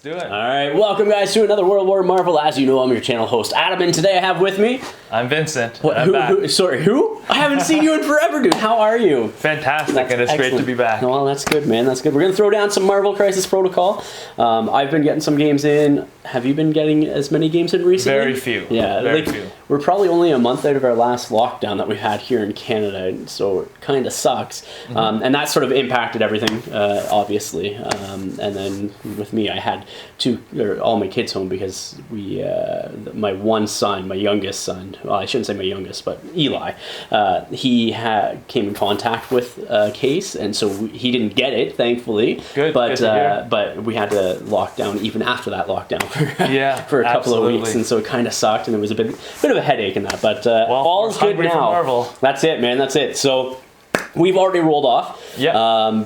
do it. All right, welcome guys to another World War Marvel. As you know, I'm your channel host, Adam, and today I have with me... I'm Vincent. What, sorry, who? I haven't seen you in forever, dude. How are you? Fantastic, and it's excellent. great to be back. Well, that's good, man. That's good. We're going to throw down some Marvel Crisis Protocol. I've been getting some games in. Have you been getting as many games in recently? Very few. Yeah, very few. We're probably only a month out of our last lockdown that we had here in Canada, so it kind of sucks. And that sort of impacted everything, obviously. And then with me, I had all my kids home because my one son, my youngest son, well, I shouldn't say my youngest, but Eli, he came in contact with a case, and so he didn't get it, thankfully. Good. But we had to lock down even after that lockdown for a couple of weeks, and so it kind of sucked, and it was a bit of a headache in that. But all's good now. That's it, man. That's it. So we've already rolled off.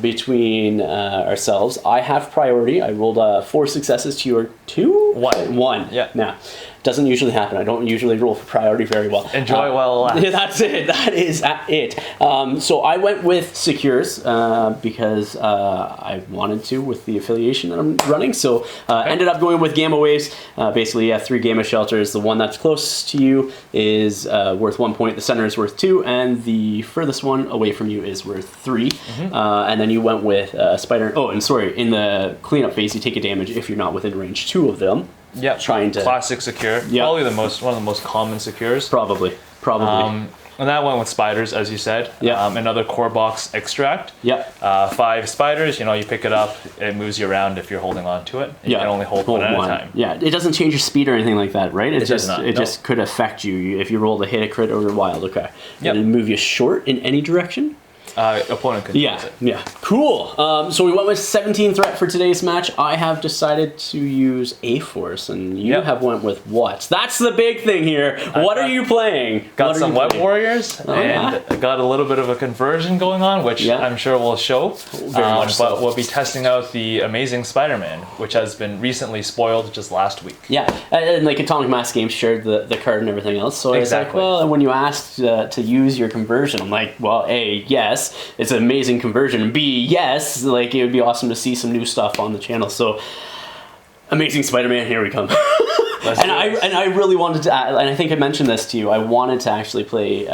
Between ourselves. I have priority. I rolled 4 successes to your 2? 1. Yeah. Now, doesn't usually happen. I don't usually roll for priority very well. Enjoy it while it lasts. That's it. That is it. So I went with Secures because I wanted to with the affiliation that I'm running. So ended up going with Gamma Waves. Basically, 3 Gamma Shelters. The one that's closest to you is worth 1 point. The center is worth 2. And the furthest one away from you is worth 3. And then you went with Spider... Oh, and sorry, in the cleanup phase, you take a damage if you're not within range 2 of them. Yeah, trying to... Classic Secure. Yep. Probably one of the most common Secures. Probably. And that went with Spiders, as you said. Yeah. Another core box extract. Yep. 5 Spiders, you pick it up, it moves you around if you're holding on to it. You can only hold one at a time. Yeah, it doesn't change your speed or anything like that, right? It does not. It just could affect you if you roll a hit, a crit, or a wild. Okay. Yep. And move you short in any direction? Opponent controls it. Yeah, cool. So we went with 17 threat for today's match. I have decided to use A-Force, and you have went with what? That's the big thing here. What are you playing? Got some Web Warriors, and got a little bit of a conversion going on, which I'm sure will show. Very much so. But we'll be testing out the Amazing Spider-Man, which has been recently spoiled just last week. Yeah, and like Atomic Mass Games shared the card and everything else, so I was like, well, when you asked to use your conversion, I'm like, well, A, yes, it's an amazing conversion. B, yes, like it would be awesome to see some new stuff on the channel. So, Amazing Spider-Man, here we come. And I really wanted to, and I think I mentioned this to you. I wanted to actually play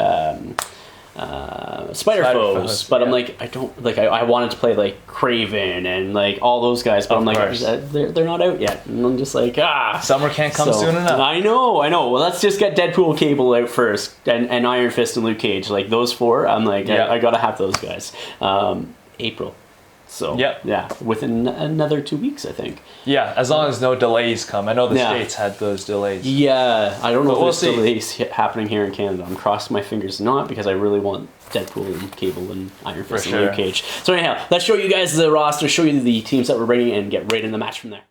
Spider Foes, but I'm like, I don't like. I wanted to play like Kraven and like all those guys, but I'm like, they're not out yet, and I'm just like, summer can't come soon enough. I know. Well, let's just get Deadpool, Cable out first, and Iron Fist and Luke Cage, like those 4. I'm like, I gotta have those guys. April. So within another 2 weeks, I think. Yeah, as long as no delays come. I know the States had those delays. Yeah, I don't know if there's delays happening here in Canada. I'm crossing my fingers not, because I really want Deadpool and Cable and Iron Fist and Luke Cage. So anyhow, let's show you guys the roster, show you the teams that we're bringing, and get right in the match from there.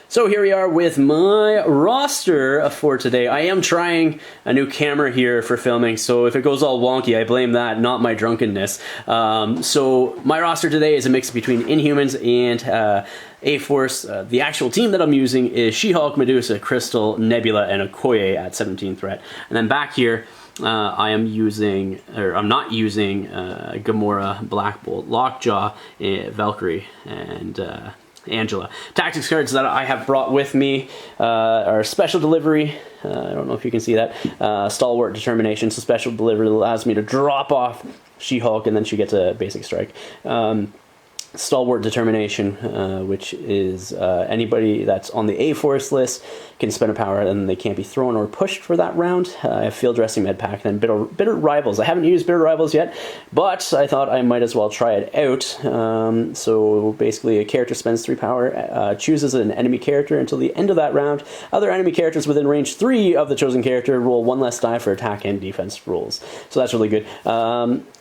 So here we are with my roster for today. I am trying a new camera here for filming, so if it goes all wonky, I blame that, not my drunkenness. So my roster today is a mix between Inhumans and A-Force. The actual team that I'm using is She-Hulk, Medusa, Crystal, Nebula, and Okoye at 17 threat. And then back here, I'm not using Gamora, Black Bolt, Lockjaw, Valkyrie, and Angela. Tactics cards that I have brought with me are Special Delivery. I don't know if you can see that. Stalwart Determination. So Special Delivery allows me to drop off She-Hulk, and then she gets a basic strike. Stalwart Determination, which is anybody that's on the A-Force list can spend a power and they can't be thrown or pushed for that round. I have Field Dressing Med Pack, and then Bitter Rivals. I haven't used Bitter Rivals yet, but I thought I might as well try it out. So basically a character spends 3 power, chooses an enemy character until the end of that round. Other enemy characters within range 3 of the chosen character roll 1 less die for attack and defense rolls. So that's really good.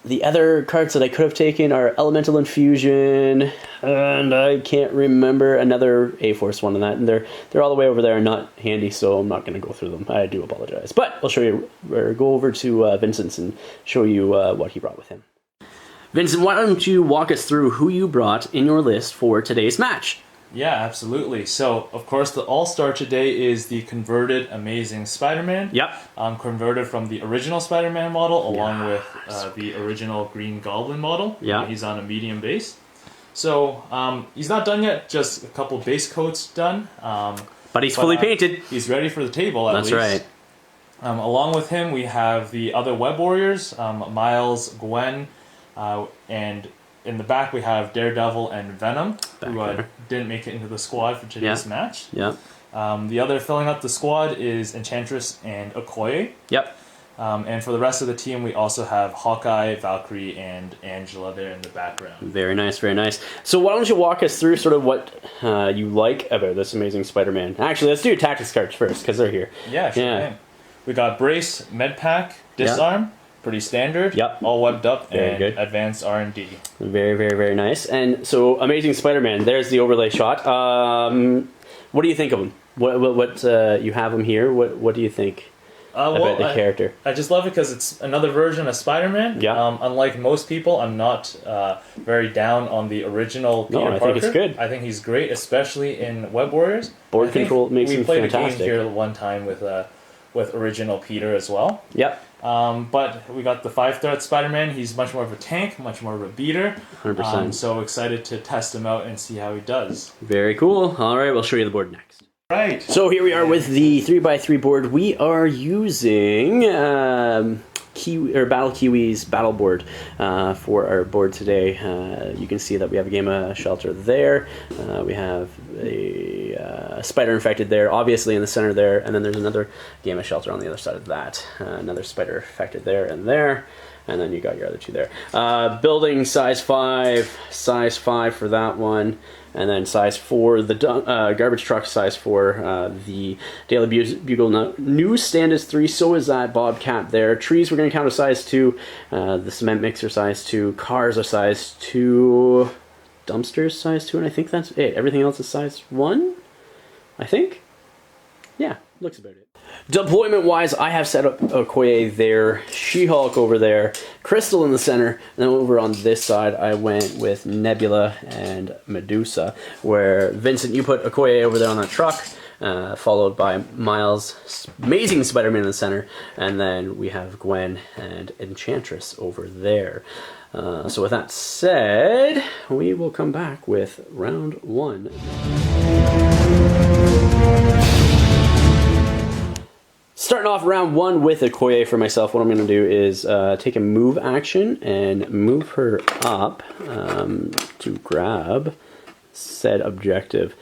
The other cards that I could have taken are Elemental Infusion, and I can't remember another A-Force one in that, and they're all the way over there and not handy, so I'm not going to go through them. I do apologize. But I'll show you, or go over to Vincent's and show you what he brought with him. Vincent, why don't you walk us through who you brought in your list for today's match? Yeah, absolutely. So, of course, the all-star today is the converted Amazing Spider-Man. Yep. Converted from the original Spider-Man model along with the original Green Goblin model. Yeah. He's on a medium base. So he's not done yet, just a couple base coats done. But he's fully painted. He's ready for the table at least. That's right. Along with him, we have the other web warriors, Miles, Gwen, and in the back we have Daredevil and Venom, who didn't make it into the squad for today's match. Yep. The other filling up the squad is Enchantress and Okoye. Yep. And for the rest of the team, we also have Hawkeye, Valkyrie, and Angela there in the background. Very nice, very nice. So why don't you walk us through sort of what you like about this Amazing Spider-Man? Actually, let's do your tactics cards first, because they're here. Yeah, sure. Yeah. We got Brace, Medpack, Disarm, pretty standard, all webbed up, and good. Advanced R&D. Very, very, very nice. And so, Amazing Spider-Man, there's the overlay shot. What do you think of him? What you have him here. What do you think about the character? I just love it because it's another version of Spider-Man. Yeah. Unlike most people, I'm not very down on the original Peter Parker. I think it's good. I think he's great, especially in Web Warriors. Board control makes him fantastic. We played a game here one time with original Peter as well. Yep. But we got the 5-threat Spider-Man. He's much more of a tank, much more of a beater. 100%. So excited to test him out and see how he does. Very cool. All right, we'll show you the board next. Right. So here we are with the 3x3 board. We are using Battle Kiwi's battle board for our board today. You can see that we have a Game of Shelter there. We have a spider infected there, obviously in the center there, and then there's another Game of Shelter on the other side of that. Another spider infected there and there. And then you got your other two there. Building size 5 for that one. And then size 4, the garbage truck size 4. The Daily Bugle newsstand is 3, so is that Bobcat there. Trees we're going to count as size 2. The cement mixer size 2. Cars are size 2. Dumpsters size 2, and I think that's it. Everything else is size 1, I think. Yeah, looks about it. Deployment-wise, I have set up Okoye there, She-Hulk over there, Crystal in the center, and then over on this side, I went with Nebula and Medusa, where Vincent, you put Okoye over there on that truck, followed by Miles, Amazing Spider-Man in the center, and then we have Gwen and Enchantress over there. So with that said, we will come back with round 1. Starting off round 1 with Okoye for myself, what I'm going to do is take a move action and move her up to grab said objective.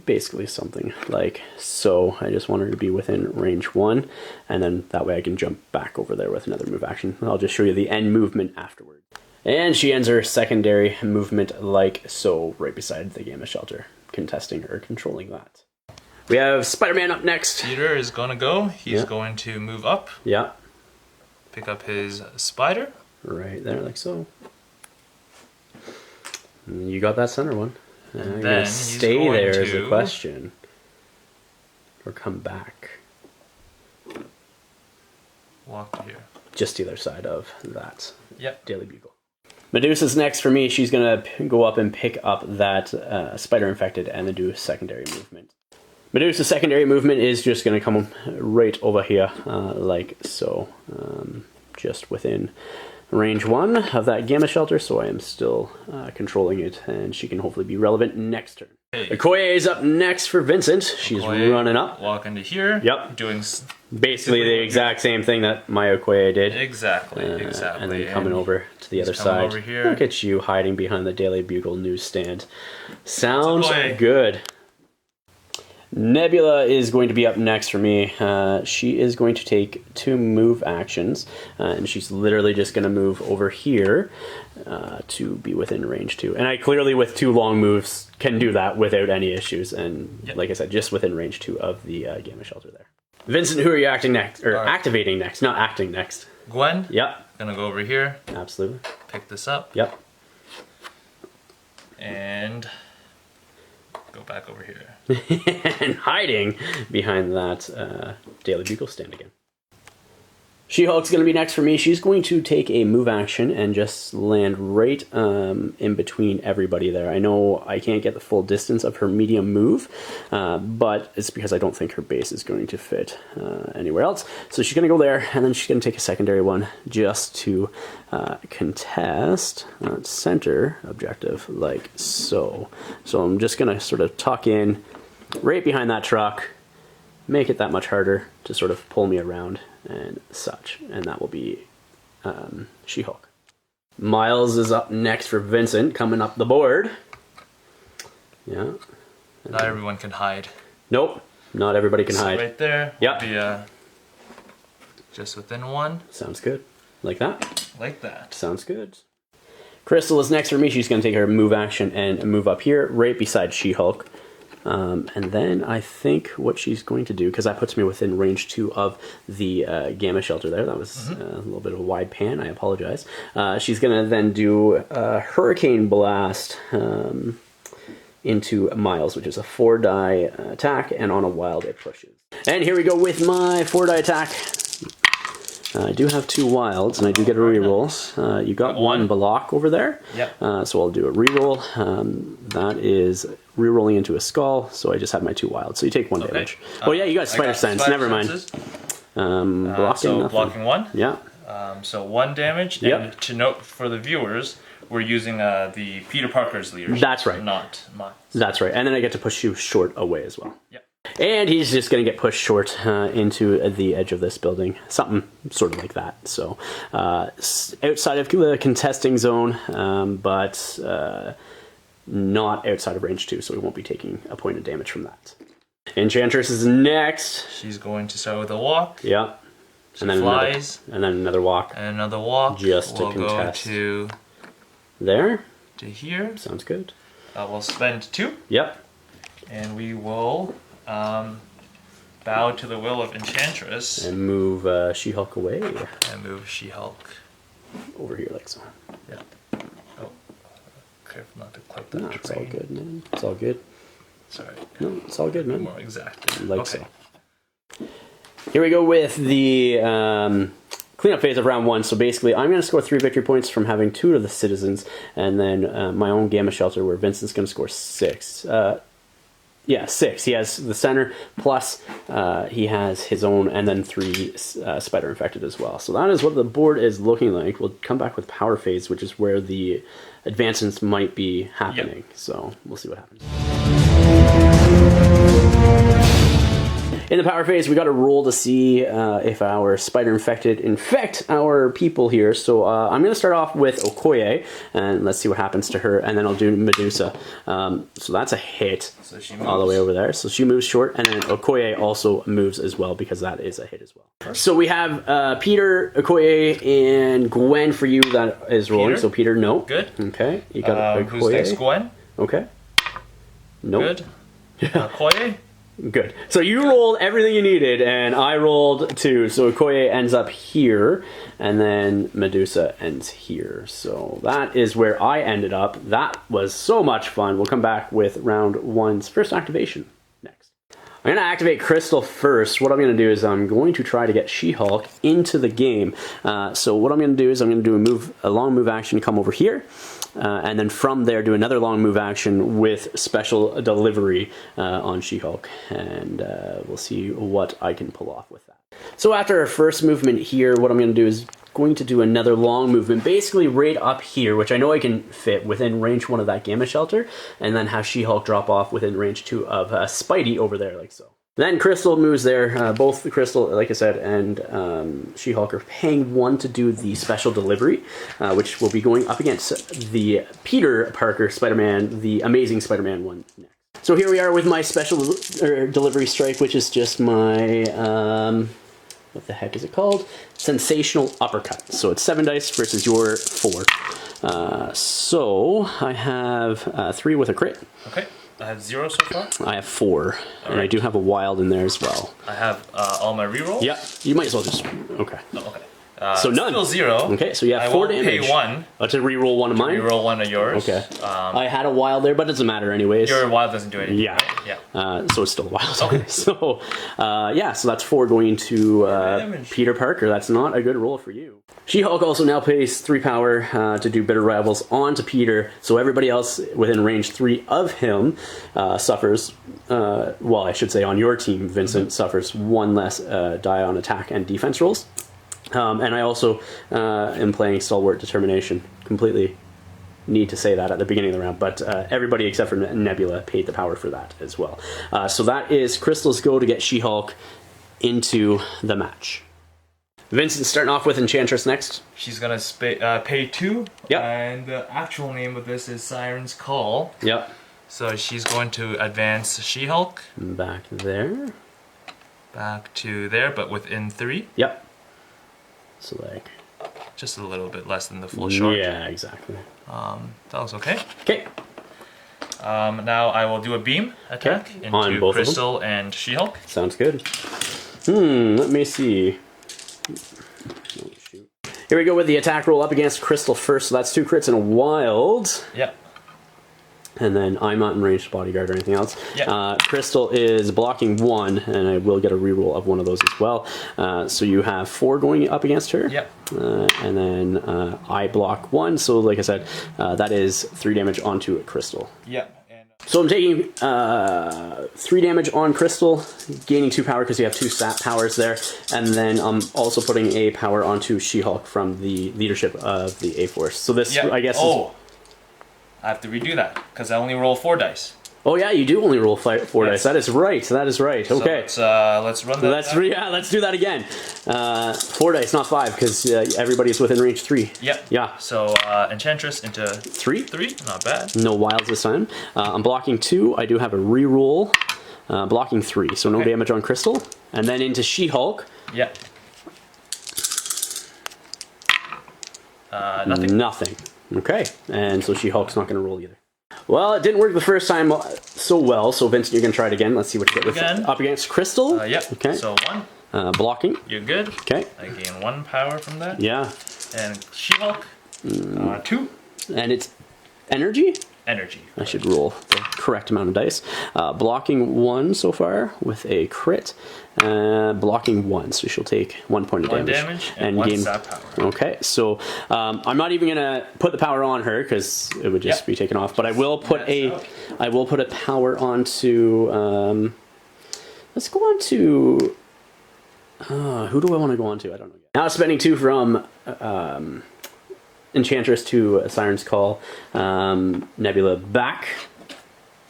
Basically something like so. I just want her to be within range 1, and then that way I can jump back over there with another move action. I'll just show you the end movement afterward. And she ends her secondary movement like so, right beside the Game of Shelter, contesting or controlling that. We have Spider-Man up next. Peter is going to go. He's going to move up. Yeah. Pick up his spider. Right there, like so. And you got that center one. And you're then gonna stay there is the question. Or come back. Walk to here. Just the other side of that. Yep. Daily Bugle. Medusa's next for me. She's going to go up and pick up that spider infected and then do a secondary movement. Medusa's secondary movement is just going to come right over here, like so. Just within range 1 of that Gamma Shelter, so I am still controlling it, and she can hopefully be relevant next turn. Hey. Okoye is up next for Vincent. She's running up. Walk into here. Yep. Doing basically the exact same thing that my Okoye did. Exactly. And then coming over to the other side. Over here. Look at you hiding behind the Daily Bugle newsstand. Sounds good. Nebula is going to be up next for me. She is going to take 2 move actions, and she's literally just going to move over here to be within range 2. And I clearly, with 2 long moves, can do that without any issues. And like I said, just within range 2 of the Gamma Shelter there. Vincent, who are you acting next? Or activating next, not acting next. Gwen? Yep. Gonna go over here. Absolutely. Pick this up. Yep. And go back over here. And hiding behind that Daily Bugle stand again. She-Hulk's going to be next for me. She's going to take a move action and just land right in between everybody there. I know I can't get the full distance of her medium move, but it's because I don't think her base is going to fit anywhere else. So she's going to go there, and then she's going to take a secondary one just to contest center objective like so. So I'm just going to sort of tuck in right behind that truck, make it that much harder to sort of pull me around and such, and that will be She-Hulk. Miles is up next for Vincent, coming up the board. Yeah. Not everyone can hide. Nope, not everybody can hide. Right there. Yep. Be, just within one. Sounds good. Like that? Like that. Sounds good. Crystal is next for me. She's going to take her move action and move up here, right beside She-Hulk. And then I think what she's going to do, because that puts me within range 2 of the Gamma Shelter there. That was a little bit of a wide pan. I apologize. She's going to then do a Hurricane Blast into Miles, which is a 4-die attack, and on a wild it pushes. And here we go with my 4-die attack. I do have 2 wilds, and I do get a reroll. You got 1 block over there. Yep. So I'll do a reroll. That is rerolling into a skull, so I just have my 2 wilds. So you take 1 damage. Oh yeah, you got Spider Sense. Never mind. Blocking. So nothing. blocking 1. Yeah. So 1 damage. Yep. And to note for the viewers, we're using the Peter Parker's leadership. That's right. Not mine. That's right. And then I get to push you short away as well. Yep. And he's just going to get pushed short into the edge of this building. Something sort of like that. So outside of the contesting zone, but not outside of range 2, so we won't be taking a point of damage from that. Enchantress is next. She's going to start with a walk. Yeah. She flies. And then another walk. And another walk. Just to we'll contest. Go to there. To here. Sounds good. We'll spend 2. Yep. And we will bow to the will of Enchantress. And move She-Hulk away. And move She-Hulk over here like so. Yeah. Oh, careful not to clip that. No, it's all good, man. It's all good. Sorry. No, it's all good, man. More exact. Like so. Here we go with the cleanup phase of round 1. So basically, I'm going to score 3 victory points from having 2 of the citizens, and then my own Gamma Shelter where Vincent's going to score 6. Yeah, 6. He has the center, plus he has his own, and then 3 spider infected as well. So that is what the board is looking like. We'll come back with power phase, which is where the advancements might be happening. Yep. So we'll see what happens. In the power phase, we got to roll to see if our spider infected infect our people here. So I'm going to start off with Okoye, and let's see what happens to her, and then I'll do Medusa. So that's a hit all the way over there. So she moves short, and then Okoye also moves as well, because that is a hit as well. So we have Peter, Okoye, and Gwen for you that is rolling. Peter? So Peter, no. Good. Okay. You got Okoye. Who's next? Gwen? Okay. Nope. Good. Okoye? Good. So you rolled everything you needed, and I rolled 2. So Okoye ends up here, and then Medusa ends here. So that is where I ended up. That was so much fun. We'll come back with round 1's first activation next. I'm going to activate Crystal first. What I'm going to do is I'm going to try to get She-Hulk into the game. So what I'm going to do is I'm going to do a long move action, come over here. And then from there do another long move action with special delivery on She-Hulk, and we'll see what I can pull off with that. So after our first movement here, what I'm going to do is going to do another long movement, basically right up here, which I know I can fit within range 1 of that Gamma Shelter, and then have She-Hulk drop off within range 2 of Spidey over there, like so. Then Crystal moves there. Both the Crystal, like I said, and She-Hulk are paying 1 to do the special delivery, which will be going up against the Peter Parker Spider-Man, the Amazing Spider-Man one next. So here we are with my special delivery strike, which is just my, what the heck is it called? Sensational Uppercut. So it's 7 dice versus your 4. So I have 3 with a crit. Okay. I have 0 so far. I have 4, and I do have a wild in there as well. I have all my rerolls. Yeah, you might as well just, okay. Oh, okay. So none. Still 0. Okay, so you have 4 damage. I will pay 1. Oh, to reroll one of mine? Reroll one of yours. Okay. I had a wild there, but it doesn't matter anyways. Your wild doesn't do anything. Yeah. Right? Yeah. So it's still a wild. Okay. So, yeah, so that's 4 going to Peter Parker. That's not a good roll for you. She-Hulk also now pays 3 power to do Bitter Rivals onto Peter, so everybody else within range 3 of him suffers, well, I should say on your team, Vincent suffers 1 less die on attack and defense rolls. And I also am playing Stalwart Determination. Completely need to say that at the beginning of the round, but everybody except for Nebula paid the power for that as well. So that is Crystal's go to get She-Hulk into the match. Vincent's starting off with Enchantress next. She's gonna pay 2. Yep. And the actual name of this is Siren's Call. Yep. So she's going to advance She-Hulk. Back there. Back to there, but within 3. Yep. So like... just a little bit less than the full short. Yeah, exactly. That was okay. Okay. Now I will do a beam attack On into both of Crystal and She-Hulk. Sounds good. Let me see. Oh, shoot. Here we go with the attack roll up against Crystal first. So that's 2 crits and a wild. Yep. And then I'm not in range to bodyguard or anything else. Yep. Crystal is blocking 1, and I will get a reroll of one of those as well. So you have 4 going up against her. Yep. And then I block 1. So like I said, that is 3 damage onto Crystal. Yep. So I'm taking 3 damage on Crystal, gaining 2 power because you have 2 stat powers there, and then I'm also putting a power onto She-Hulk from the leadership of the A-Force. So this, I guess, is... I have to redo that because I only roll 4 dice. Oh yeah, you do only roll 4 dice. That is right. That is right. Okay. So let's run that. Let's do that again. 4 dice, not 5, because everybody is within range 3. Yep. Yeah. So Enchantress into 3. 3, not bad. No wilds this time. I'm blocking 2. I do have a reroll. Blocking 3, so no damage on Crystal. And then into She-Hulk. Yep. Nothing. Nothing. Okay. And so She-Hulk's not going to roll either. Well, it didn't work the first time so well, so Vincent, you're going to try it again. Let's see what you get with up against Crystal. Yep. Okay. So 1. Blocking. You're good. Okay. I gain 1 power from that. Yeah. And She-Hulk, 2. And it's energy? Energy. I should roll the correct amount of dice. Blocking 1 so far with a crit. Blocking 1, so she'll take 1 point of damage. And 1 stat power. Okay, so I'm not even gonna put the power on her because it would just be taken off. But I will put a power onto. Let's go on to. Who do I want to go on to? I don't know yet. Now spending 2 from Enchantress to Siren's Call. Nebula back,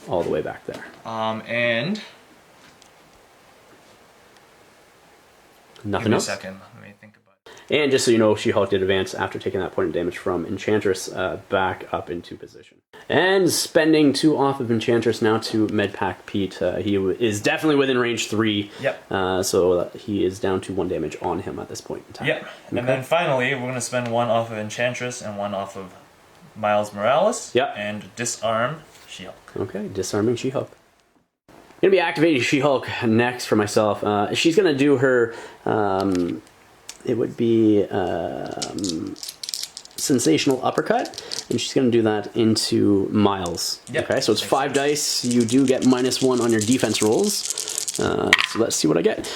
all the way back there. And nothing else. Give me a second. Let me think about it. And just so you know, She-Hulk did advance after taking that point of damage from Enchantress back up into position. And spending 2 off of Enchantress now to Medpack Pete. He is definitely within range 3. Yep. So he is down to 1 damage on him at this point in time. Yep. And then finally, we're going to spend 1 off of Enchantress and 1 off of Miles Morales. Yep. And disarm She-Hulk. Okay, disarming She-Hulk. Gonna be activating She-Hulk next for myself. She's gonna do her. It would be sensational uppercut, and she's gonna do that into Miles. Yep. Okay, so it's 5 dice. You do get -1 on your defense rolls. So let's see what I get.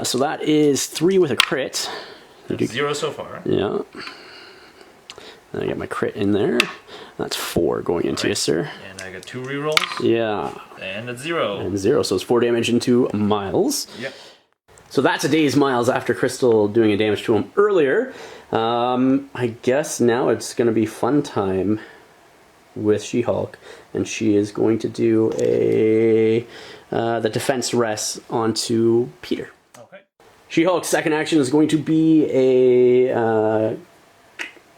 So that is 3 with a crit. 0 so far. Yeah. And I get my crit in there. That's 4 going into you, sir. And I get 2 rerolls. Yeah. And a 0. And 0, so it's 4 damage into Miles. Yep. So that's a day's Miles after Crystal doing a damage to him earlier. I guess now it's going to be fun time with She-Hulk. And she is going to do the defense rest onto Peter. Okay. She-Hulk's second action is going to be a...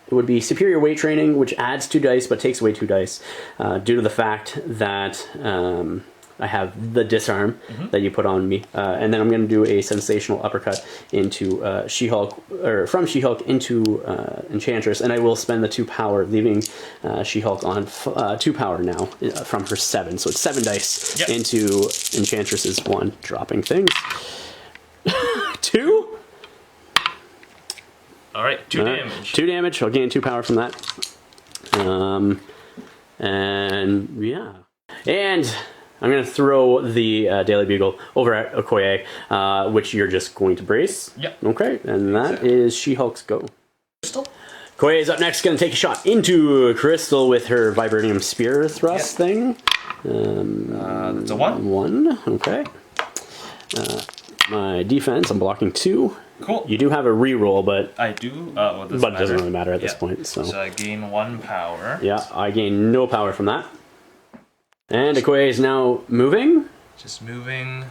it would be superior weight training, which adds 2 dice but takes away 2 dice due to the fact that I have the disarm that you put on me. And then I'm going to do a sensational uppercut into She-Hulk, or from She-Hulk into Enchantress, and I will spend the 2 power, leaving She-Hulk on 2 power now from her 7. So it's 7 dice into Enchantress's 1, dropping things. 2? All right, 2 damage. 2 damage. I'll gain 2 power from that. And yeah. And I'm going to throw the Daily Bugle over at Okoye, which you're just going to brace. Yep. Okay, and that is She-Hulk's go. Crystal. Okoye is up next, going to take a shot into Crystal with her Vibranium Spear Thrust thing. That's a 1. 1, okay. My defense, I'm blocking 2. Cool. You do have a reroll, but I do. but it doesn't really matter at this point. So I gain 1 power. yeah, I gain no power from that. And Okoye is now moving. Just moving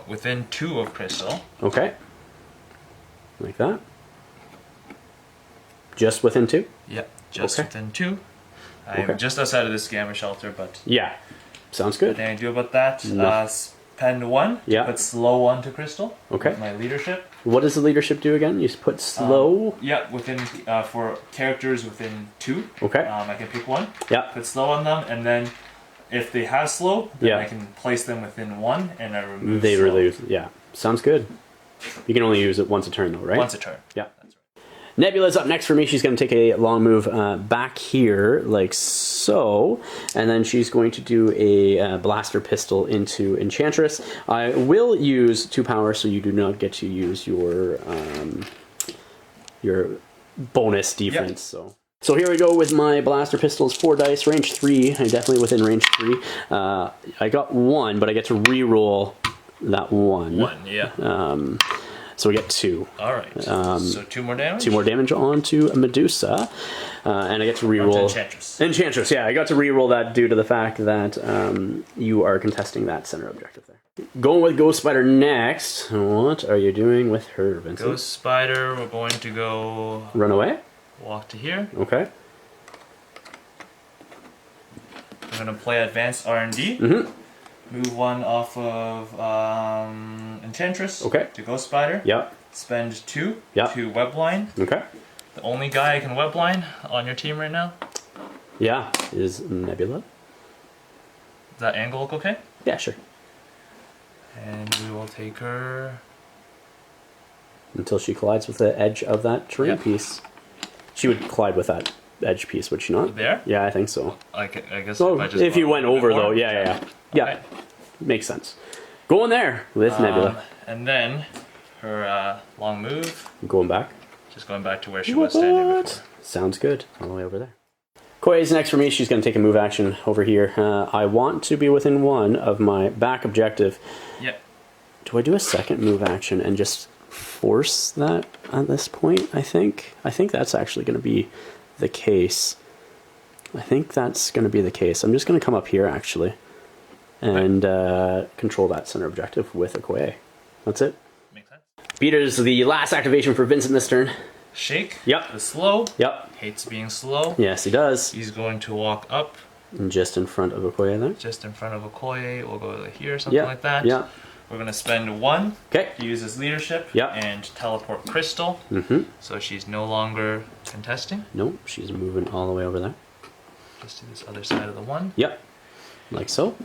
within 2 of Crystal. Okay. Like that. Just within 2? Yep, just Okay. within 2. I'm just outside of this gamma shelter, but Yeah. Sounds good. nothing I do about that. No. Spend 1. Yeah. Put slow onto Crystal. Okay. With my leadership. What does the leadership do again? You put slow. Yeah, within for characters within 2. Okay. I can pick 1. Yeah. Put slow on them, and then if they have slow, then Yeah. I can place them within 1, and I remove. They slow. relieve. Yeah. Sounds good. You can only use it once a turn, though, right? Once a turn. Yeah. That's right. Nebula's up next for me. She's going to take a long move back here, like so, and then she's going to do a blaster pistol into Enchantress. I will use 2 power, so you do not get to use your bonus defense. Yep. So here we go with my blaster pistols. 4 dice, range 3. I'm definitely within range 3. I got 1, but I get to re-roll that 1. 1, yeah. So we get 2. All right. So 2 more damage. 2 more damage onto Medusa, and I get to reroll Enchantress. Enchantress. Yeah, I got to reroll that due to the fact that you are contesting that center objective there. Going with Ghost Spider next. What are you doing with her, Vincent? Ghost Spider. We're going to go Run away. walk to here. Okay. I'm gonna play advanced R&D. Mm-hmm. Move 1 off of Enchantress. Okay. To Ghost Spider. Yeah. Spend 2 Yeah. to Webline. Okay. The only guy I can Webline on your team right now. Yeah. Is Nebula? Does that angle look okay? Yeah, sure. And we will take her. Until she collides with the edge of that terrain Yep. piece. She would collide with that edge piece, would she not? There? Yeah, I think so. I guess So if I just if you went a bit over, more. though, yeah. Okay. Makes sense. Going there with Nebula. And then her long move, Going back. just going back to where she was standing before. Sounds good. All the way over there. Koei's next for me. She's going to take a move action over here. I want to be within 1 of my back objective. Yep. Do I do a second move action and just force that at this point? I think that's actually going to be the case. I'm just going to come up here, actually, and control that center objective with a Koei. That's it. Makes sense. Beat is the last activation for Vincent this turn. Shake. Yep. The slow. Yep. Hates being slow. Yes, he does. He's going to walk up And just in front of Okoye there. just in front of Okoye. We'll go here, something like that. Yeah. We're going to spend 1 Okay. to use his leadership Yep. and teleport Crystal. Mm-hmm. So she's no longer contesting. Nope, she's moving all the way over there. Just to this other side of the 1. Yep. Like so.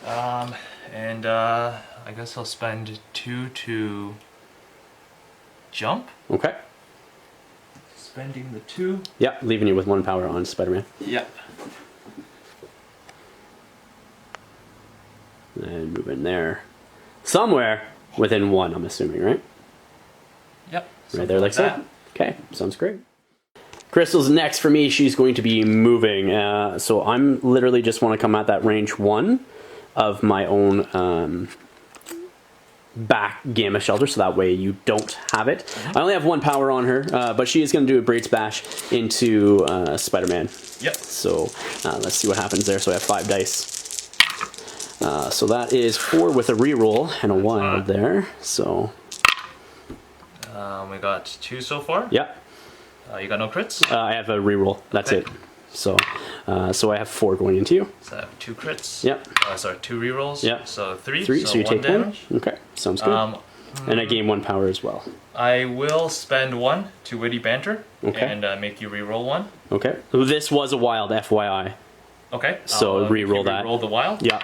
And I guess I'll spend 2 to jump. Okay. Spending the 2. Yep, leaving you with 1 power on Spider-Man. Yep. And move in there. Somewhere within 1, I'm assuming, right? Yep. Right there like so. Okay, sounds great. Crystal's next for me. She's going to be moving. So I'm literally just want to come at that range 1 of my own back gamma shelter, so that way you don't have it. I only have 1 power on her, but she is going to do a Braid's Bash into Spider-Man. Yep. So let's see what happens there. So I have 5 dice. So that is 4 with a reroll and a wild there. So we got 2 so far. yeah, You got no crits? I have a reroll. That's Okay. it. So so I have 4 going into you. So I have 2 crits. Yep. Sorry, 2 rerolls. Yep. So 3. 3. So you 1 take damage. 1. Okay, sounds good. And I gain 1 power as well. I will spend 1 to witty banter. Okay. And make you reroll 1. Okay. So this was a wild, FYI. Okay. So re-roll that. Roll the wild. Yeah,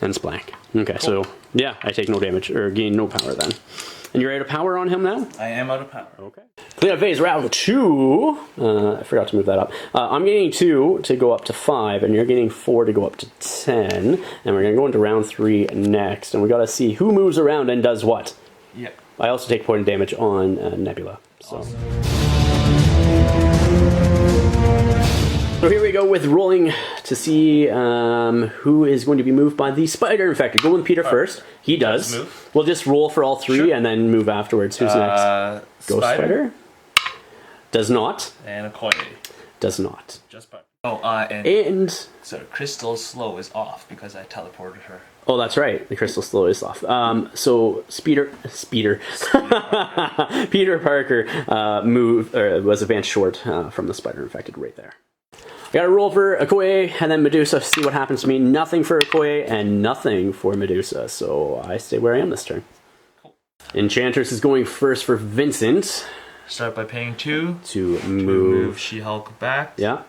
and it's blank. Okay, so yeah, I take no damage or gain no power then. And you're out of power on him now? I am out of power. Okay. Clean up phase round 2. I forgot to move that up. I'm gaining 2 to go up to 5, and you're gaining 4 to go up to 10. And we're going to go into round 3 next, and we got to see who moves around and does what. Yep. I also take point of damage on Nebula. So. Awesome. So here we go with rolling to see who is going to be moved by the spider infected. Go with Peter first. He does. We'll just roll for all 3 and then move afterwards. Who's next? Ghost Spider. Does not. And Okoye. Does not. Just Spider. Oh, and so Crystal Slow is off because I teleported her. Oh, that's right. The Crystal Slow is off. So Peter Parker was advanced short from the spider infected right there. I got to roll for Okoye and then Medusa, see what happens to me. Nothing for Okoye and nothing for Medusa, so I stay where I am this turn. Cool. Enchantress is going first for Vincent. Start by paying 2 to move She-Hulk back. Yeah.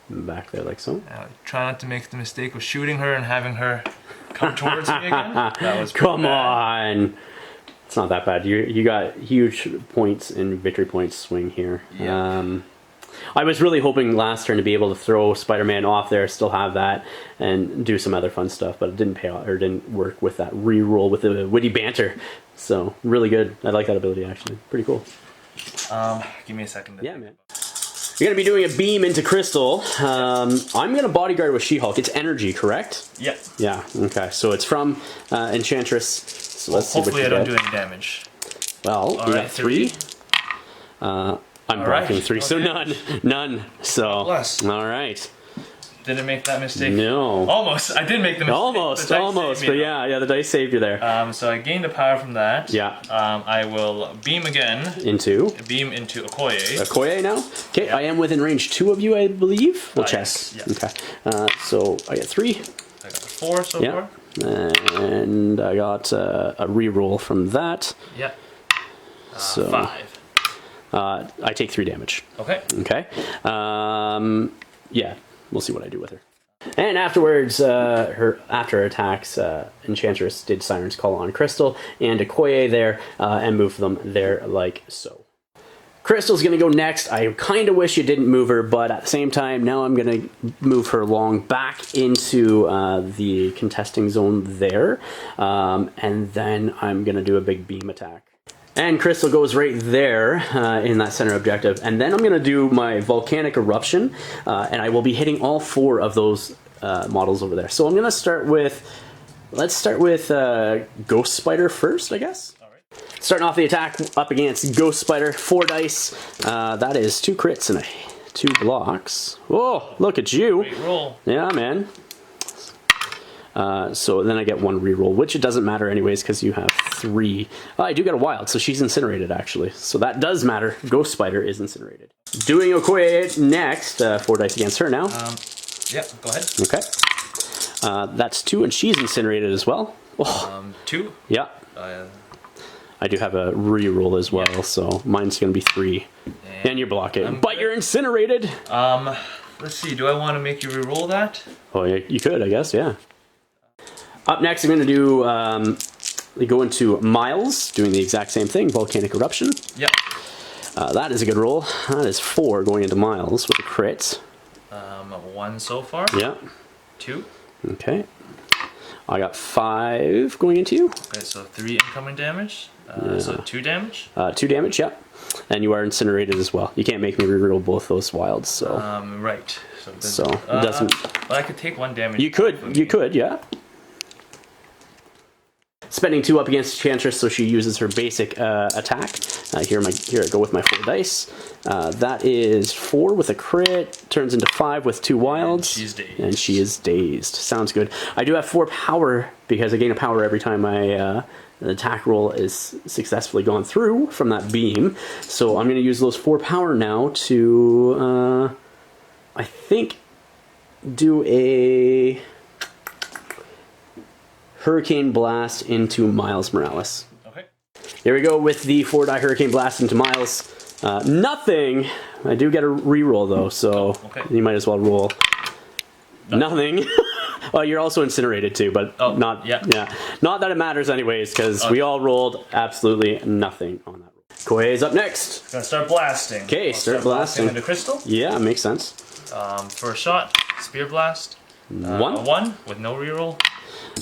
Back there like so. Try not to make the mistake of shooting her and having her come towards me again. That was Come on! It's not that bad. You got huge points in victory points swing here. Yeah. I was really hoping last turn to be able to throw Spider-Man off there, still have that, and do some other fun stuff, but it didn't pay off, or didn't work with that re-roll with the witty banter. So, really good. I like that ability, actually. Pretty cool. Give me a second. Yeah, man. You're going to be doing a beam into Crystal. I'm going to bodyguard with She-Hulk. It's energy, correct? Yeah. Yeah, okay. So it's from Enchantress. So let's see what you get. Hopefully I don't do any damage. Well, you got 3. I'm blocking 3, so none. None. So, bless. All right. Didn't make that mistake. No. Almost. I did make the mistake. Almost. But yeah, the dice saved you there. So I gained a power from that. Yeah. I will beam again. Beam into Okoye. Okoye now? Okay, I am within range 2 of you, I believe. We'll check. Yes. Okay. So I get 3. I got 4 so far. And I got a reroll from that. Yeah. So 5. I take 3 damage. Okay. Okay. Yeah, we'll see what I do with her. And afterwards, after her attacks, Enchantress did Siren's Call on Crystal and Okoye there, and moved them there like so. Crystal's going to go next. I kind of wish you didn't move her, but at the same time, now I'm going to move her along back into the contesting zone there, and then I'm going to do a big beam attack. And Crystal goes right there in that center objective. And then I'm going to do my volcanic eruption. And I will be hitting all 4 of those models over there. So I'm going to start with... Let's start with Ghost Spider first, I guess. All right. Starting off the attack up against Ghost Spider. 4 dice. That is 2 crits and 2 blocks. Whoa, look at you. Great roll. Yeah, man. So then I get 1 reroll, which it doesn't matter anyways because you have 3. Oh, I do get a wild, so she's incinerated actually. So that does matter. Ghost Spider is incinerated. Doing Okoye next. 4 dice against her now. Yeah, go ahead. Okay. That's 2, and she's incinerated as well. Oh. 2? Yeah. I do have a reroll as well, so mine's going to be 3. And you block it. But you're incinerated! Let's see, do I want to make you reroll that? Oh, yeah, you could, I guess, yeah. Up next, I'm going to do, we go into Miles, doing the exact same thing, Volcanic Eruption. Yep. That is a good roll. That is 4 going into Miles with a crit. 1 so far. Yeah. 2. Okay. I got 5 going into you. Okay, so 3 incoming damage. So 2 damage. 2 damage, yeah. And you are incinerated as well. You can't make me reroll both those wilds, so. Right. So it doesn't. Well, I could take 1 damage. You could, yeah. Spending 2 up against Enchantress, so she uses her basic attack. Here I go with my 4 dice. That is 4 with a crit, turns into 5 with 2 wilds. And she's dazed. And she is dazed. Sounds good. I do have 4 power, because I gain a power every time my attack roll is successfully gone through from that beam. So I'm going to use those 4 power now to, I think, do a Hurricane Blast into Miles Morales. Okay. Here we go with the 4-die Hurricane Blast into Miles. Nothing! I do get a reroll though, so you might as well roll. Nothing. Well, you're also incinerated too, but not that it matters anyways, because we all rolled absolutely nothing on that roll. Koei is up next. Gonna start blasting. Okay, start blasting into crystal. Yeah, makes sense. First shot, spear blast. One with no reroll.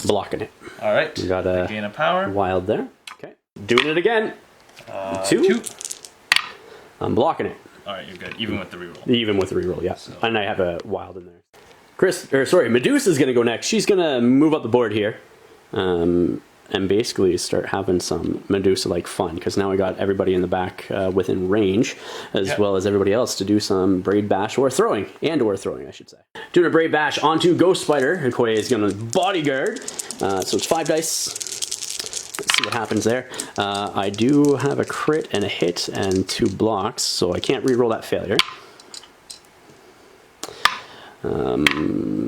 Blocking it. All right. You got a gain of power. Wild there. Okay. Doing it again. Two. I'm blocking it. All right, you're good. Even with the reroll. Even with the reroll, yeah. So. And I have a wild in there. Medusa's gonna go next. She's gonna move up the board here, and basically start having some Medusa-like fun, because now we got everybody in the back within range, as well as everybody else to do some Braid Bash or throwing, I should say. Doing a Braid Bash onto Ghost Spider. Koei is gonna bodyguard, so it's 5 dice. Let's see what happens there. I do have a crit and a hit and 2 blocks, so I can't reroll that failure.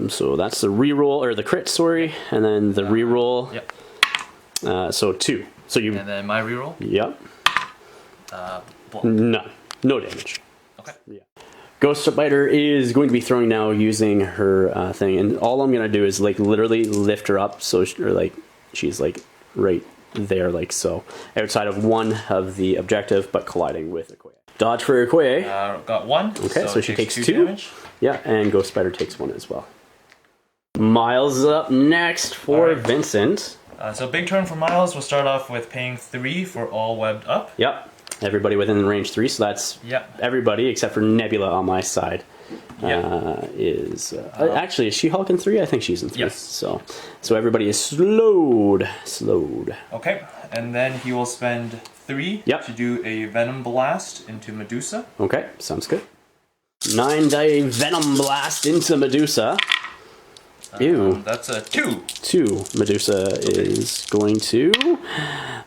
So that's the reroll, or the crit, sorry, and then the reroll. Yep. So 2. So you. And then my reroll. Yep. No damage. Okay. Yeah. Ghost Spider is going to be throwing now using her thing, and all I'm gonna do is like literally lift her up, so she's like right there, like so, outside of one of the objective, but colliding with Okoye. Dodge for Okoye. Got 1. Okay, so she takes 2 damage. Yeah, and Ghost Spider takes 1 as well. Miles up next for Vincent. So big turn for Miles. We'll start off with paying 3 for all webbed up. Yep. Everybody within range 3, so that's everybody except for Nebula on my side. Actually, is she Hulk in 3? I think she's in 3. Yes. So everybody is slowed. Okay, and then he will spend 3 to do a Venom Blast into Medusa. Okay, sounds good. 9-die Venom Blast into Medusa. Ew. That's a 2. 2. Medusa is going to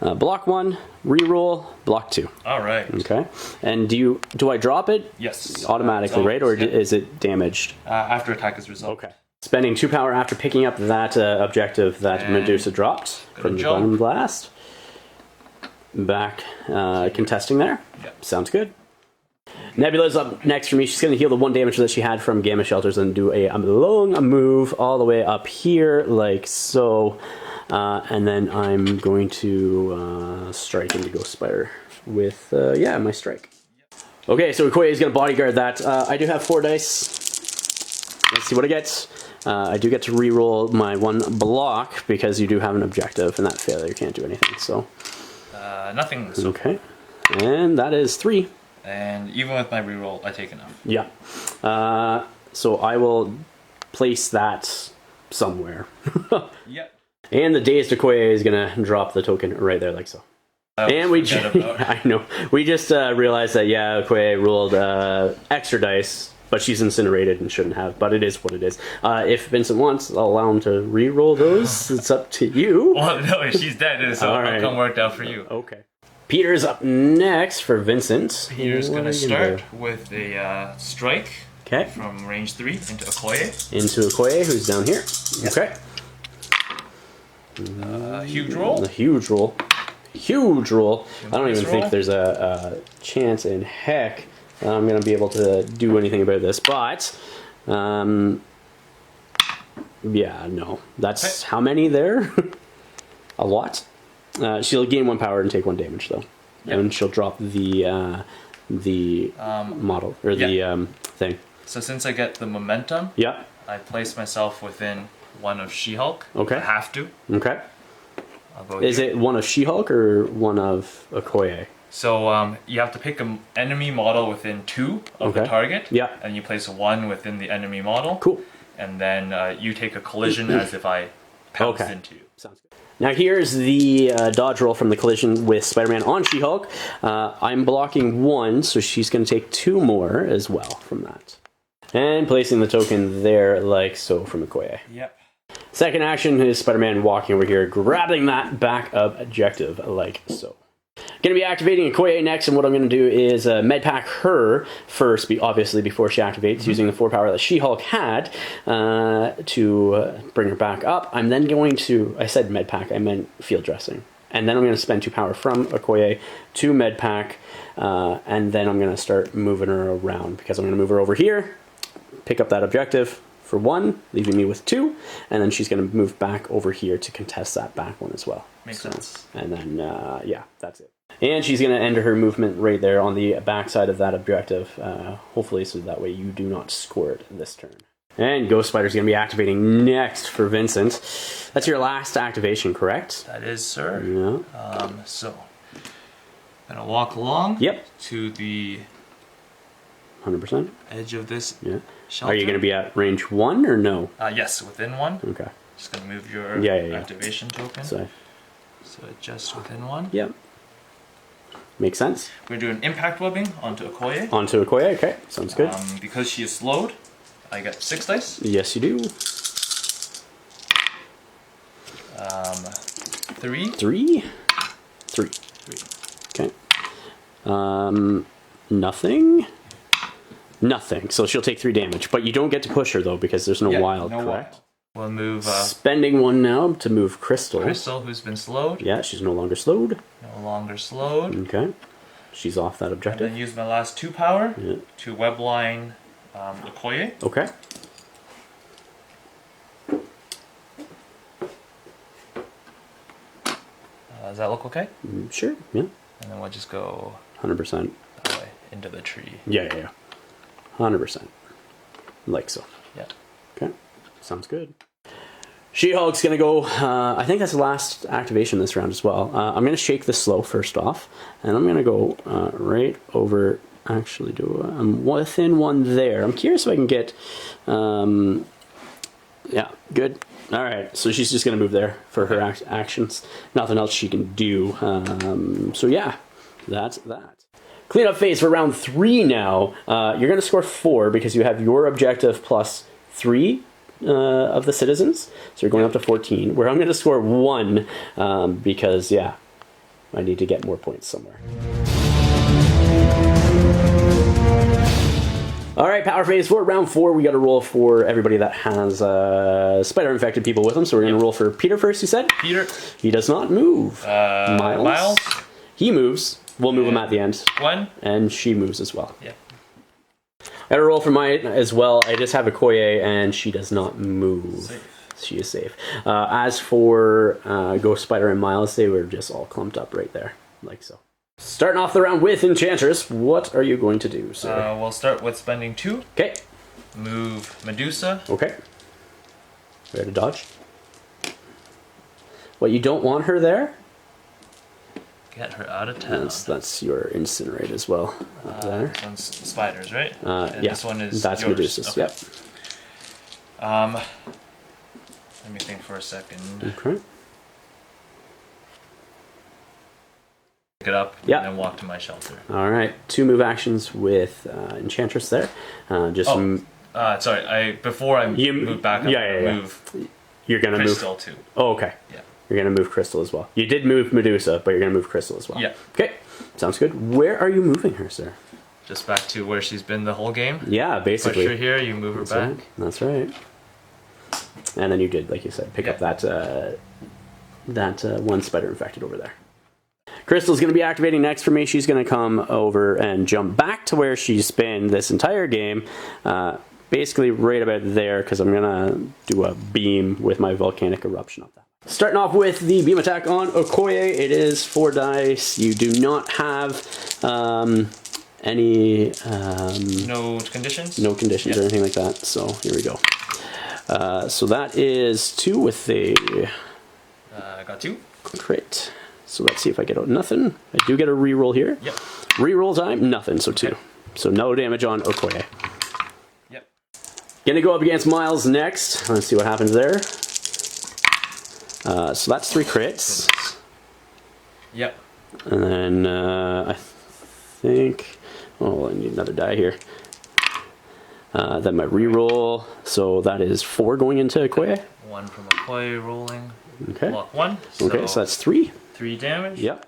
block 1, reroll, block 2. All right. Okay. And do I drop it? Yes. Automatically, right? Or is it damaged? After attack is resolved. Okay. Spending 2 power after picking up that objective that Medusa dropped from the Venom Blast. Back contesting there. Yep. Sounds good. Nebula's up next for me. She's going to heal the 1 damage that she had from Gamma Shelters and do a long move all the way up here, like so. And then I'm going to strike into Ghost Spider with, my strike. Okay, so Okoye is going to bodyguard that. I do have 4 dice. Let's see what it gets. I do get to reroll my 1 block because you do have an objective, and that failure can't do anything. So nothing. Okay, and that is 3. And even with my reroll, I take enough. Yeah. So I will place that somewhere. Yep. And the dazed Okoye is gonna drop the token right there, like so. And we I know. We just realized that Okoye rolled extra dice, but she's incinerated and shouldn't have. But it is what it is. If Vincent wants, I'll allow him to re-roll those. It's up to you. Well, no, she's dead, so it'll come worked out for you. Okay. Peter's up next for Vincent. Peter's going to start with a strike Okay. from range 3 into Okoye. Into Okoye, who's down here. Yep. Okay. Huge roll. A huge roll. Huge roll. I don't even think there's a chance in heck that I'm going to be able to do anything about this. But, yeah, no. That's how many there? A lot. She'll gain 1 power and take 1 damage, though. Yep. And she'll drop the model, or the thing. So since I get the momentum, I place myself within 1 of She-Hulk. Okay. I have to. Okay. Is it 1 of She-Hulk or 1 of Okoye? So you have to pick an enemy model within 2 of the target. Yeah. And you place 1 within the enemy model. Cool. And then you take a collision as if I pounced into you. Sounds good. Now here's the dodge roll from the collision with Spider-Man on She-Hulk. I'm blocking 1, so she's going to take 2 more as well from that. And placing the token there, like so, from Okoye. Yep. Second action is Spider-Man walking over here, grabbing that backup objective, like so. Going to be activating Okoye next, and what I'm going to do is medpack her first, obviously, before she activates, using the 4 power that She-Hulk had to bring her back up. I'm then going to, I said medpack, I meant field dressing. And then I'm going to spend 2 power from Okoye to medpack, and then I'm going to start moving her around, because I'm going to move her over here, pick up that objective, for 1, leaving me with 2, and then she's going to move back over here to contest that back one as well. Makes sense. And then, yeah, that's it. And she's going to end her movement right there on the backside of that objective, hopefully so that way you do not score it this turn. And Ghost Spider's going to be activating next for Vincent. That's your last activation, correct? That is, sir. Yeah. So, I'm going to walk along to the 100%. edge of this shelter. Are you going to be at range 1 or no? Yes, within 1. Okay. Just going to move your activation token. So just within 1. Yep. Makes sense. We're going to do an impact webbing onto Okoye. Onto Okoye, okay. Sounds good. Because she is slowed, I get 6 dice. Yes, you do. 3. 3. Okay. Nothing. Nothing. So she'll take 3 damage, but you don't get to push her though because there's no wild, correct? Wild. We'll move. Spending 1 now to move Crystal. Crystal, who's been slowed. Yeah, she's no longer slowed. No longer slowed. Okay. She's off that objective. And then use my last 2 power to webline Okoye. Okay. Does that look okay? Sure, yeah. And then we'll just go 100% that way into the tree. Yeah. 100%. Like so. Yeah. Okay. Sounds good. She-Hulk's going to go, I think that's the last activation this round as well. I'm going to shake the slow first off, and I'm going to go right over, actually I'm within 1 there. I'm curious if I can get, yeah, good. All right, so she's just going to move there for her actions. Nothing else she can do. So yeah, that's that. Cleanup phase for round 3 now. You're going to score 4 because you have your objective plus 3 of the citizens. So you're going up to 14. Where I'm going to score 1 because, yeah, I need to get more points somewhere. All right, power phase for round 4. We got to roll for everybody that has spider-infected people with them. So we're going to roll for Peter first, you said? Peter. He does not move. Miles. He moves. We'll move him at the end. Gwen. And she moves as well. Yeah. I got to roll for mine as well. I just have a Okoye, and she does not move. Safe. She is safe. As for Ghost Spider and Miles, they were just all clumped up right there, like so. Starting off the round with Enchantress, what are you going to do, sir? We'll start with spending 2. Okay. Move Medusa. Okay. We had to dodge. What, you don't want her there? Get her out of town. That's your Incinerate as well. There. This one's spiders, right? Yeah. This one is that's yours. Medusa's. Okay. Yep. Let me think for a second. Okay. Pick it up and then walk to my shelter. All right. 2 move actions with Enchantress there. Sorry. Before I move back, move. You're gonna Crystal move too. Oh, okay. Yeah. You're gonna move Crystal as well. You did move Medusa, but you're gonna move Crystal as well. Yeah. Okay. Sounds good. Where are you moving her, sir? Just back to where she's been the whole game. Yeah, basically. Push her here. You move her back. Right. That's right. And then you did, like you said, pick up that one spider infected over there. Crystal's going to be activating next for me. She's going to come over and jump back to where she's been this entire game. Basically right about there, because I'm going to do a beam with my volcanic eruption up that. Starting off with the beam attack on Okoye. It is 4 dice. You do not have any... no conditions? No conditions or anything like that. So here we go. So that is 2 with the... I got 2. Crit. So let's see if I get out nothing. I do get a reroll here. Yep. Reroll time, nothing, so 2. So no damage on Okoye. Yep. Gonna go up against Miles next. Let's see what happens there. So that's 3 crits. Yep. And then I think... Oh, I need another die here. Then my reroll. So that is 4 going into Okoye. 1 from Okoye rolling. Okay. Block 1. Okay, so that's 3. 3 damage. Yep.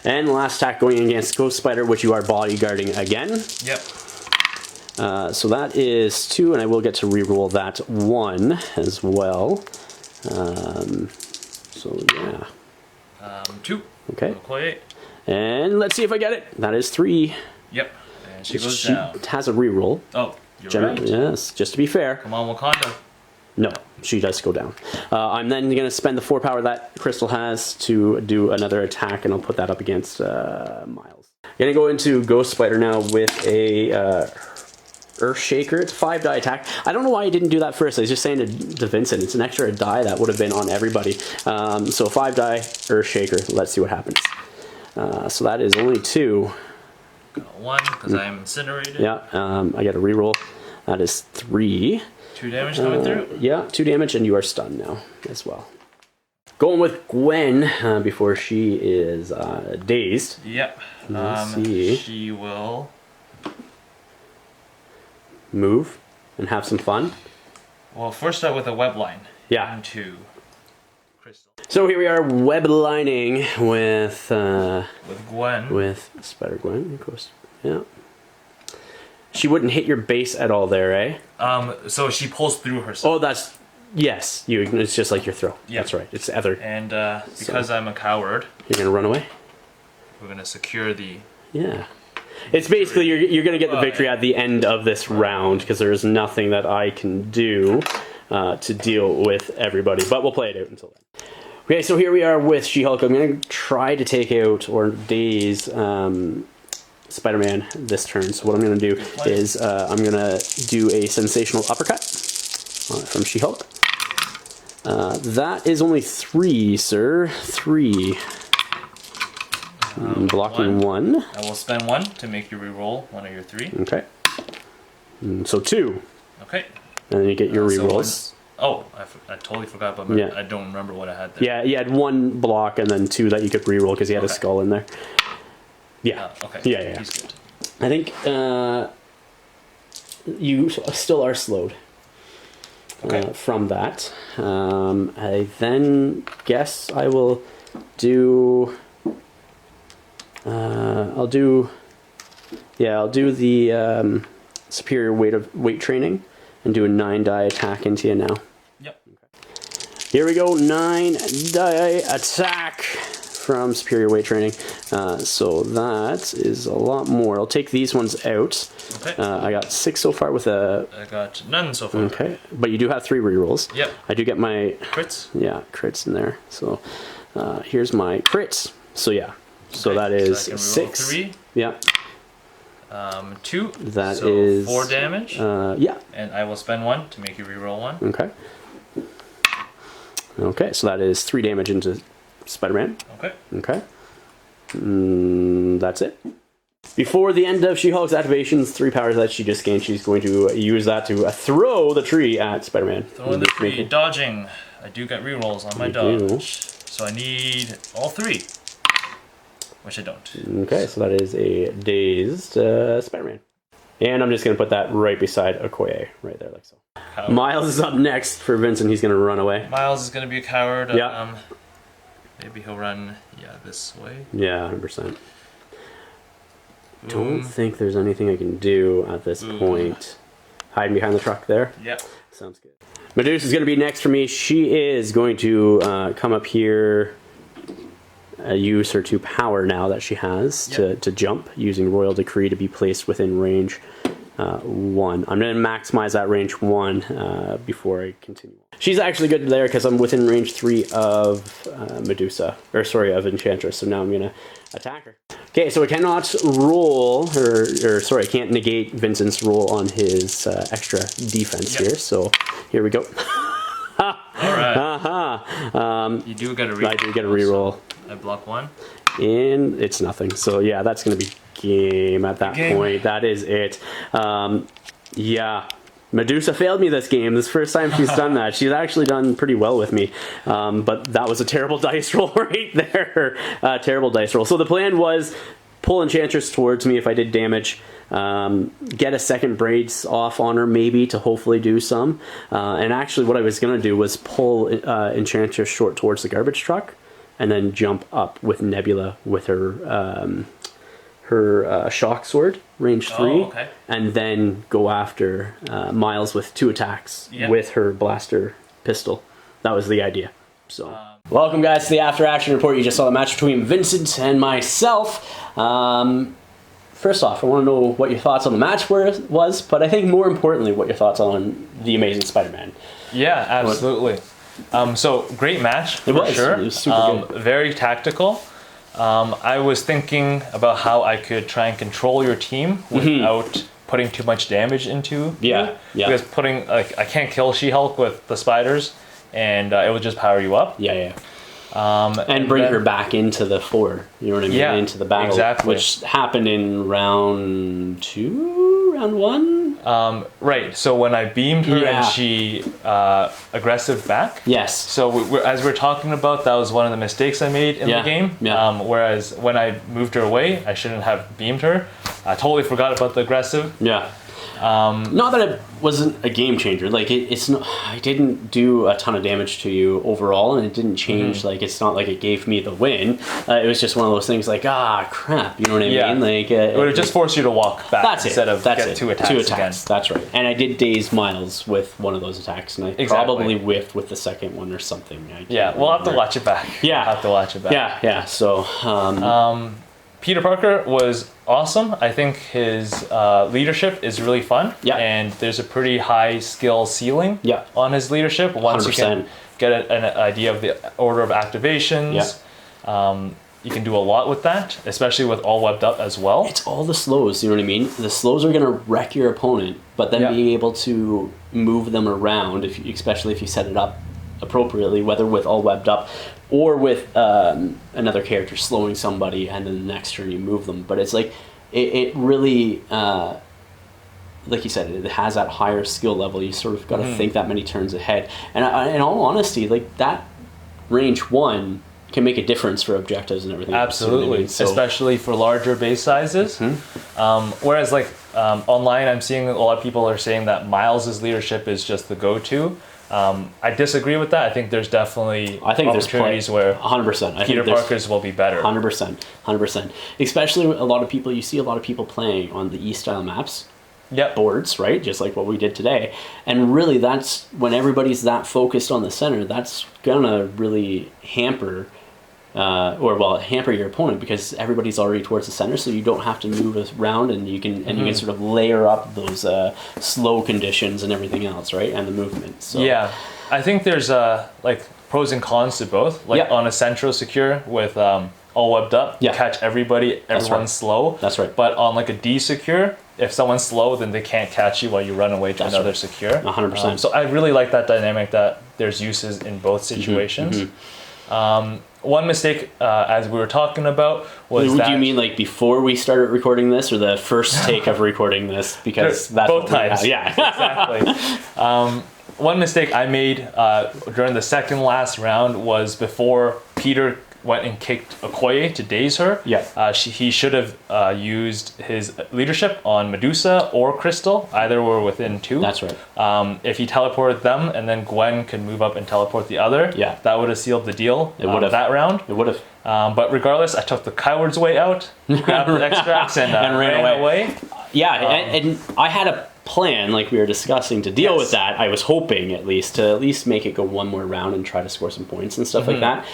And last attack going against Ghost Spider, which you are bodyguarding again. Yep. So that is 2, and I will get to reroll that 1 as well. So yeah. 2. Okay. Okoye. And let's see if I get it. That is 3. Yep. And she goes She down. has a reroll. Oh. You're right. Yes, just to be fair. Come on, Wakanda. No, she does go down. I'm then going to spend the 4 power that Crystal has to do another attack, and I'll put that up against Miles. Going to go into Ghost Spider now with a Earth Shaker. It's a 5-die attack. I don't know why I didn't do that first. I was just saying to Vincent, it's an extra die that would have been on everybody. So 5-die Earth Shaker. Let's see what happens. So that is only 2. Got 1 because I am incinerated. Yeah, I get a reroll. That is 3. 2 damage coming through? Yeah, 2 damage, and you are stunned now as well. Going with Gwen before she is dazed. Yep. Let's see. She will move and have some fun. Well, first start with a web line. Yeah. Into Crystal. So here we are web lining with Gwen. With Spider Gwen, of course. Yeah. She wouldn't hit your base at all there, eh? So she pulls through herself. Oh, that's... Yes. It's just like your throw. Yep. That's right. It's other. And because I'm a coward... You're going to run away? We're going to secure the... Yeah. It's basically, you're going to get the victory at the end of this round, because there is nothing that I can do to deal with everybody. But we'll play it out until then. Okay, so here we are with She-Hulk. I'm going to try to take out or daze... Spider-Man this turn. So what I'm going to do is I'm going to do a sensational uppercut from She-Hulk. That is only 3, sir. 3. Blocking 1. I will spend 1 to make you re-roll 1 of your 3. Okay. So 2. Okay. And then you get your re-rolls. Oh, I totally forgot, but I don't remember what I had there. Yeah, you had 1 block and then 2 that you could re-roll because you had a skull in there. Yeah. Okay. Yeah. He's good. I think you still are slowed from that. I then guess I will do... I'll do the superior weight training and do a 9-die attack into you now. Yep. Okay. Here we go, 9-die attack from superior weight training. So that is a lot more. I'll take these ones out. Okay. I got 6 so far with a... I got none so far. Okay, but you do have 3 rerolls. Yep. I do get my... Crits? Yeah, crits in there. So here's my crits. So yeah. So that is so 6. 3. Yeah. 2. That so is 4 damage. Yeah. And I will spend 1 to make you reroll 1. Okay. Okay, so that is 3 damage into Spider-Man. Okay. Okay. That's it. Before the end of She-Hulk's activations, 3 powers that she just gained, she's going to use that to throw the tree at Spider-Man. Throwing the tree, dodging. I do get rerolls on my dodge. So I need all 3. Which I don't. Okay, so that is a dazed Spider-Man. And I'm just going to put that right beside Okoye, right there, like so. Coward. Miles is up next for Vincent. He's going to run away. Miles is going to be a coward. Yeah. Maybe he'll run, this way. Yeah, 100%. Don't think there's anything I can do at this point. Hiding behind the truck there? Yep. Sounds good. Medusa is going to be next for me. She is going to come up here, use her 2 power now that she has to jump, using Royal Decree to be placed within range 1. I'm going to maximize that range 1 before I continue. She's actually good there because I'm within range 3 of Medusa, or sorry, of Enchantress. So now I'm going to attack her. Okay, so I cannot roll, or sorry, I can't negate Vincent's roll on his extra defense here. So here we go. All right. You do get a reroll. I do get a reroll. I block 1. And it's nothing. So yeah, that's going to be game at that point. That is it. Yeah. Medusa failed me this game. This is the first time she's done that. She's actually done pretty well with me. But that was a terrible dice roll right there. Terrible dice roll. So the plan was pull Enchantress towards me if I did damage. Get a second braids off on her maybe to hopefully do some. And actually what I was going to do was pull Enchantress short towards the garbage truck and then jump up with Nebula with her shock sword, range 3, and then go after Miles with 2 attacks with her blaster pistol. That was the idea. So, welcome guys to the after action report. You just saw the match between Vincent and myself. first off, I want to know what your thoughts on the match was, but I think more importantly, what your thoughts on The Amazing Spider-Man. Yeah, absolutely. So great match for sure. It was super good. Very tactical. I was thinking about how I could try and control your team without putting too much damage into you. Because I can't kill She-Hulk with the spiders, and it would just power you up. And bring her back into the fore, you know what I mean? Yeah, into the battle, exactly. which happened in round 2, round 1. Right. So when I beamed her and she aggressive back. Yes. So as we're talking about, that was one of the mistakes I made in the game. Whereas when I moved her away, I shouldn't have beamed her. I totally forgot about the aggressive. Not that it wasn't a game changer. Like it's not. I didn't do a ton of damage to you overall, and it didn't change. Like it's not like it gave me the win. It was just one of those things. Like crap. You know what I mean? Like it would have just forced you to walk back instead of get two attacks again. That's right. And I did daze Miles with one of those attacks, and I probably whiffed with the second one or something. We'll have to watch it back. So Peter Parker was awesome. I think his leadership is really fun. And there's a pretty high skill ceiling on his leadership. Once 100%. You can get an idea of the order of activations, you can do a lot with that, especially with all webbed up as well. It's all the slows, you know what I mean? The slows are going to wreck your opponent, but then being able to move them around, especially if you set it up appropriately, whether with all webbed up or with another character slowing somebody, and then the next turn you move them. But it's like it really, like you said, it has that higher skill level. You sort of got to think that many turns ahead. And in all honesty, like that range 1 can make a difference for objectives and everything. Absolutely, you know what I mean? So, especially for larger base sizes. Whereas like online, I'm seeing a lot of people are saying that Miles's leadership is just the go-to. I disagree with that. I think there's definitely opportunities where 100%. Peter Parker's will be better. 100%. Especially you see a lot of people playing on the E-style maps. Boards, right? Just like what we did today. And really that's when everybody's that focused on the center, that's gonna really hamper your opponent, because everybody's already towards the center, so you don't have to move around, and you can sort of layer up those slow conditions and everything else, right? And the movement. So I think there's like pros and cons to both. Like on a central secure with all webbed up, catch everyone's slow. That's right. But on like a D secure, if someone's slow, then they can't catch you while you run away to another secure. 100%. So I really like that dynamic, that there's uses in both situations. One mistake, as we were talking about, was Do you mean like before we started recording this, or the first take of recording this? Because that's both times. Exactly. One mistake I made during the second last round was before Peter went and kicked Okoye to daze her. He should have used his leadership on Medusa or Crystal. Either were within 2. That's right. If he teleported them, and then Gwen could move up and teleport the other, that would have sealed the deal. It would have that round. It would have. But regardless, I took the coward's way out, grabbed the extracts, and ran away. And I had a plan, like we were discussing, to deal with that. I was hoping at least make it go one more round and try to score some points and stuff like that.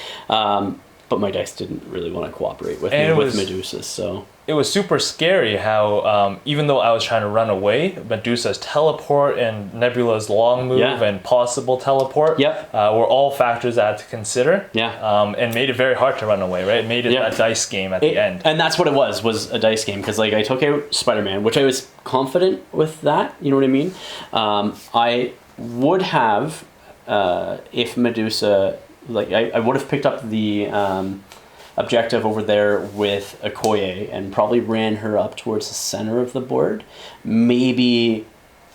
But my dice didn't really want to cooperate with me with Medusa, so... It was super scary how, even though I was trying to run away, Medusa's teleport and Nebula's long move and possible teleport were all factors I had to consider. And made it very hard to run away, right? It made it a dice game at the end. And that's what it was a dice game, because like I took out Spider-Man, which I was confident with that, you know what I mean? I would have, if Medusa... Like I would have picked up the objective over there with Okoye and probably ran her up towards the center of the board. Maybe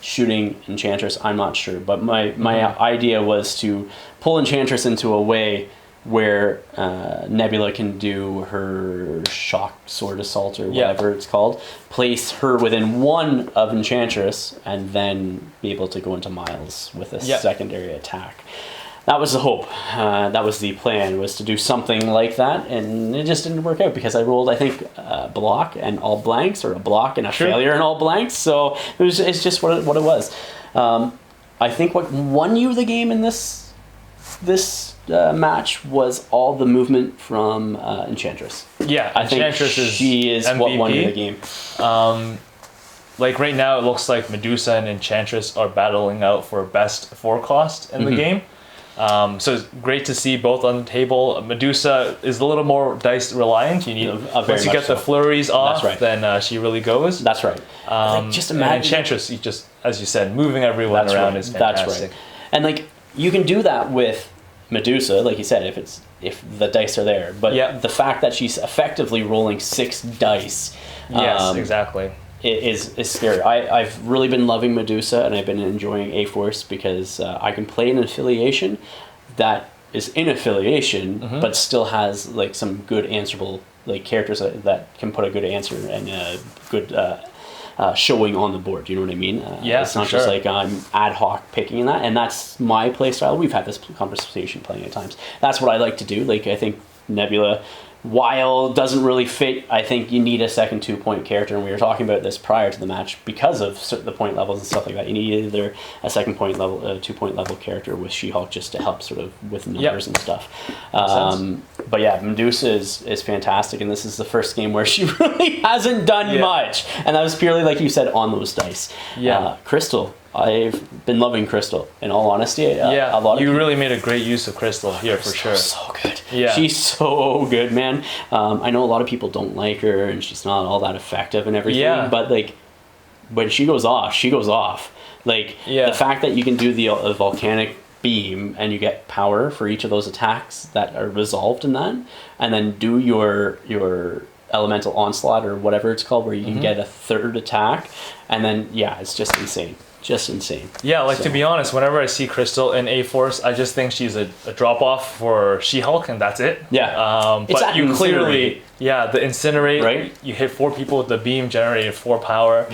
shooting Enchantress, I'm not sure. But my idea was to pull Enchantress into a way where Nebula can do her shock sword assault or whatever it's called. Place her within 1 of Enchantress and then be able to go into Miles with a secondary attack. That was the hope. That was the plan, was to do something like that, and it just didn't work out because I rolled, I think, a block and all blanks, or a block and a failure and all blanks. So it's just what it was. I think what won you the game in this match was all the movement from Enchantress. Yeah, I think Enchantress is she is MVP. what won the game. Like right now, it looks like Medusa and Enchantress are battling out for best 4 cost in the game. So it's great to see both on the table. Medusa is a little more dice reliant. You need once you get the flurries off, then she really goes. That's right. Like, just imagine Enchantress, you just, as you said, moving everyone around is fantastic. That's right. And like you can do that with Medusa, like you said, if the dice are there. But the fact that she's effectively rolling 6 dice. Yes, exactly. Is scary. I've really been loving Medusa, and I've been enjoying A-Force because I can play an affiliation that is in affiliation, but still has like some good answerable like characters that can put a good answer and a good showing on the board. You know what I mean? It's not just like I'm ad hoc picking that, and that's my play style. We've had this conversation plenty of times. That's what I like to do. Like I think Nebula, while doesn't really fit, I think you need a second 2-point character, and we were talking about this prior to the match because of the point levels and stuff like that. You need either a second point level, 2-point level character with She-Hulk just to help sort of with numbers and stuff. But yeah, Medusa is fantastic, and this is the first game where she really hasn't done much, and that was purely like you said on those dice. Crystal. I've been loving Crystal, in all honesty. A lot of you really made a great use of Crystal here for sure. So good. Yeah. She's so good, man. I know a lot of people don't like her, and she's not all that effective and everything. Yeah. But like, when she goes off, she goes off. Like the fact that you can do the volcanic beam and you get power for each of those attacks that are resolved in that, and then do your elemental onslaught or whatever it's called, where you can get a 3rd attack, and then it's just insane. Just insane. Yeah, like to be honest, whenever I see Crystal in A-Force, I just think she's a drop-off for She-Hulk, and that's it. Yeah. But you clearly, the Incinerate, right? You hit 4 people with the beam, generated 4 power.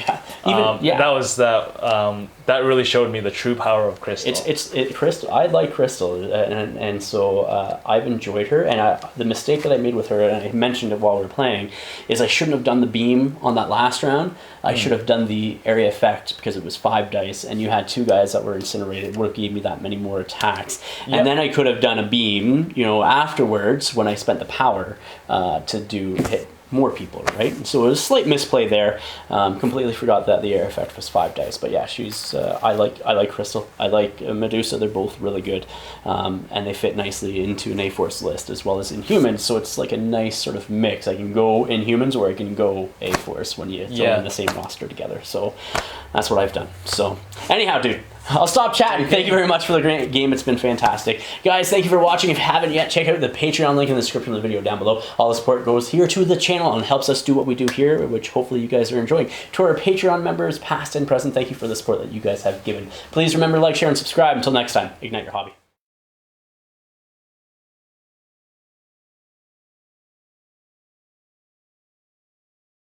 That was that really showed me the true power of Crystal. It's Crystal. I like Crystal, and so I've enjoyed her. And the mistake that I made with her, and I mentioned it while we were playing, is I shouldn't have done the beam on that last round. I should have done the area effect because it was 5 dice, and you had 2 guys that were incinerated. It would have gave me that many more attacks, and then I could have done a beam, afterwards when I spent the power to hit more people, right? So it was a slight misplay there. Completely forgot that the air effect was 5 dice, but yeah, she's I like Crystal. I like Medusa. They're both really good, and they fit nicely into an A-Force list as well as in humans. So it's like a nice sort of mix. I can go in humans or I can go A-Force when you throw in the same roster together. So that's what I've done. So anyhow, dude, I'll stop chatting. Thank you very much for the great game. It's been fantastic. Guys, thank you for watching. If you haven't yet, check out the Patreon link in the description of the video down below. All the support goes here to the channel and helps us do what we do here, which hopefully you guys are enjoying. To our Patreon members, past and present, thank you for the support that you guys have given. Please remember to like, share, and subscribe. Until next time, ignite your hobby.